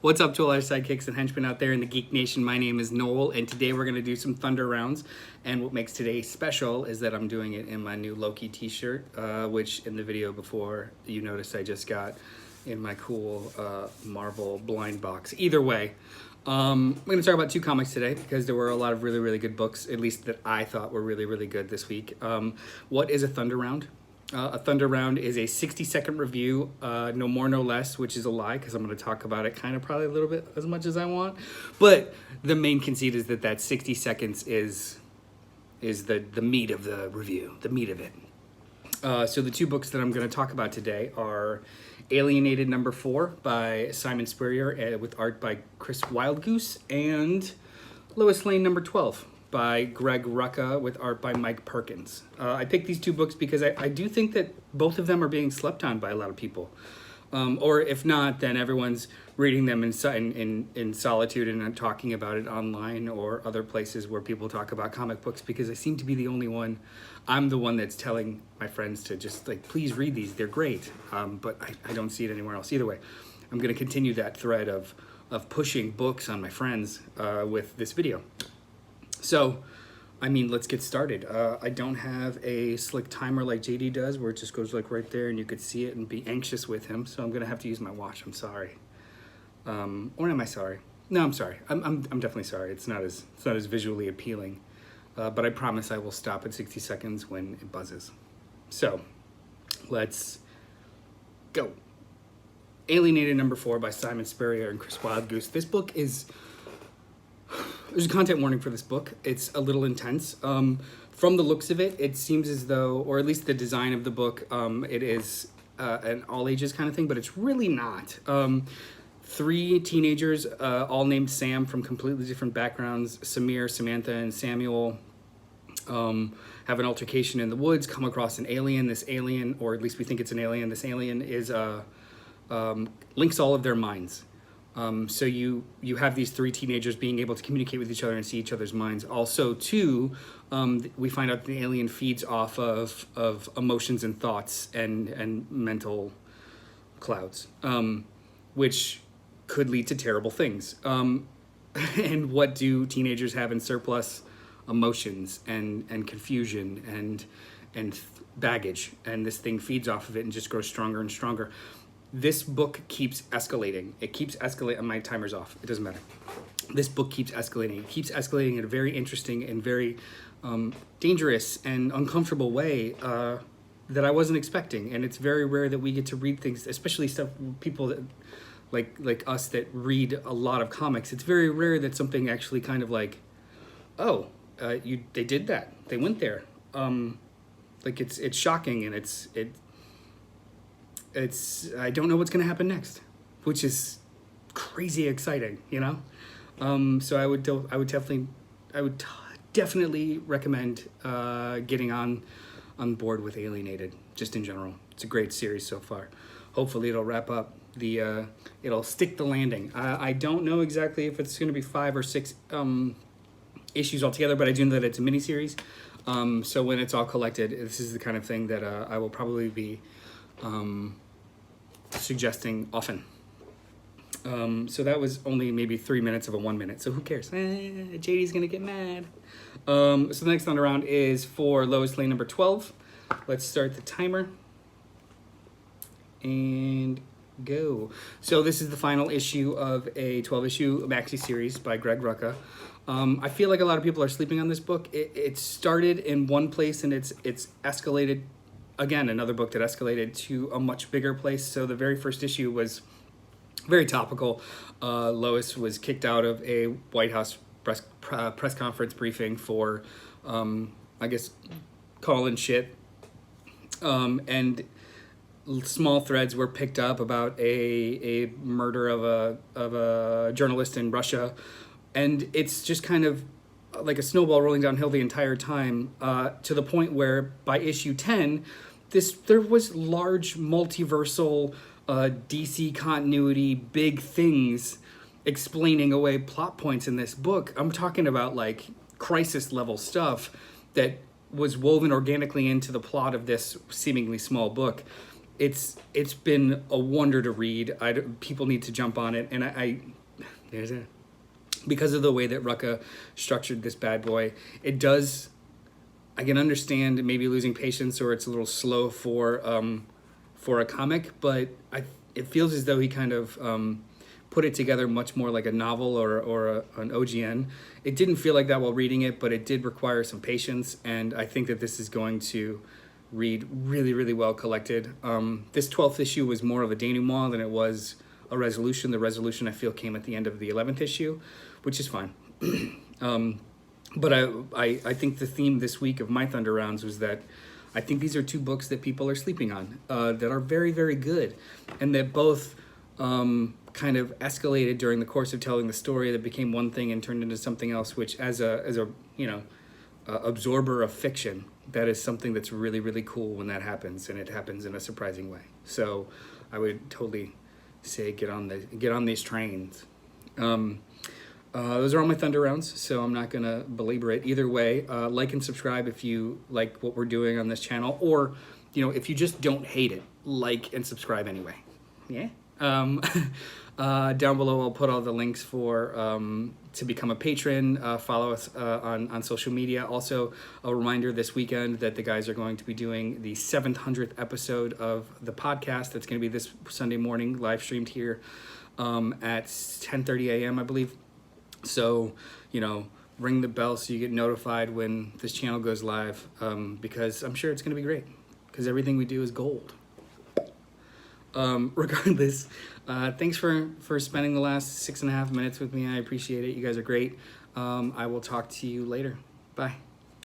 What's up to all our sidekicks and henchmen out there in the Geek Nation? My name is Noel, and today we're going to do some Thunder rounds. And what makes today special is that I'm doing it in my new Loki t-shirt, which in the video before you noticed I just got in my cool Marvel blind box. Either way, we're going to talk about two comics today because there were a lot of really, really good books, at least that I thought were really, really good this week. What is a Thunder round? A Thunder round is a 60-second review, no more, no less, which is a lie because I'm going to talk about it kind of probably a little bit as much as I want. But the main conceit is that 60 seconds is the meat of the review, the meat of it. So the two books that I'm going to talk about today are Alienated #4 by Simon Spurrier with art by Chris Wildgoose, and Lois Lane #12 by Greg Rucka with art by Mike Perkins. I picked these two books because I do think that both of them are being slept on by a lot of people. Or if not, then everyone's reading them in solitude and talking about it online or other places where people talk about comic books, because I seem to be the only one. I'm the one that's telling my friends to just please read these. They're great. But I don't see it anywhere else. Either way, I'm going to continue that thread of pushing books on my friends with this video. So, let's get started. I don't have a slick timer like JD does, where it just goes right there and you could see it and be anxious with him. So I'm gonna have to use my watch. I'm sorry. Or am I sorry? No, I'm sorry. I'm definitely sorry. It's not as visually appealing. But I promise I will stop at 60 seconds when it buzzes. So, let's go. Alienated #4 by Simon Spurrier and Chris Wildgoose. This book is... There's a content warning for this book. It's a little intense. From the looks of it, it seems as though, or at least the design of the book, it is an all ages kind of thing, but it's really not. Three teenagers, all named Sam, from completely different backgrounds, Samir, Samantha, and Samuel, have an altercation in the woods, come across an alien. This alien, or at least we think it's an alien, this alien is links all of their minds. So you have these three teenagers being able to communicate with each other and see each other's minds. Also, too, we find out the alien feeds off of emotions and thoughts and mental clouds, which could lead to terrible things. And what do teenagers have in surplus? Emotions and confusion and baggage. And this thing feeds off of it and just grows stronger and stronger. This book keeps escalating. It keeps escalating. My timer's off. It doesn't matter. This book keeps escalating. It keeps escalating in a very interesting and very dangerous and uncomfortable way that I wasn't expecting. And it's very rare that we get to read things, especially people that like us that read a lot of comics. It's very rare that something actually kind of they did that. They went there. It's shocking, and it's I don't know what's going to happen next, which is crazy exciting, you know? So I would definitely recommend getting on board with Alienated, just in general. It's a great series so far. Hopefully it'll wrap up it'll stick the landing. I don't know exactly if it's going to be 5 or 6 issues altogether, but I do know that it's a miniseries. So when it's all collected, this is the kind of thing that I will probably be suggesting often. So that was only maybe 3 minutes of a 1 minute, so who cares? JD's gonna get mad. So the next Thunder round is for Lois Lane #12. Let's start the timer and go. So this is the final issue of a 12-issue maxi series by Greg Rucka. I feel like a lot of people are sleeping on this book. It started in one place and it's escalated. Again, another book that escalated to a much bigger place. So the very first issue was very topical. Lois was kicked out of a White House press conference briefing for, I guess, calling shit. And small threads were picked up about a murder of a journalist in Russia. And it's just kind of like a snowball rolling downhill the entire time, to the point where by issue 10, there was large multiversal DC continuity big things explaining away plot points in this book. I'm talking about crisis level stuff that was woven organically into the plot of this seemingly small book. it's been a wonder to read. People need to jump on it, and there's a because of the way that Rucka structured this bad boy. It does. I can understand maybe losing patience, or it's a little slow for a comic, but it feels as though he kind of put it together much more like a novel or an OGN. It didn't feel like that while reading it, but it did require some patience, and I think that this is going to read really, really well collected. This 12th issue was more of a denouement than it was a resolution. The resolution, I feel, came at the end of the 11th issue, which is fine. But I think the theme this week of my Thunder Rounds was that I think these are two books that people are sleeping on, that are very, very good, and that both kind of escalated during the course of telling the story, that became one thing and turned into something else, which as a absorber of fiction, that is something that's really, really cool when that happens, and it happens in a surprising way. So I would totally say get on these trains. Those are all my Thunder Rounds, so I'm not going to belabor it. Either way, like and subscribe if you like what we're doing on this channel, or, if you just don't hate it, like and subscribe anyway. Yeah? Down below, I'll put all the links for to become a patron. Follow us on social media. Also, a reminder this weekend that the guys are going to be doing the 700th episode of the podcast. That's going to be this Sunday morning, live streamed here at 10:30 a.m., I believe. So, ring the bell so you get notified when this channel goes live, because I'm sure it's going to be great, because everything we do is gold. Regardless, thanks for spending the last 6.5 minutes with me. I appreciate it. You guys are great. I will talk to you later. Bye.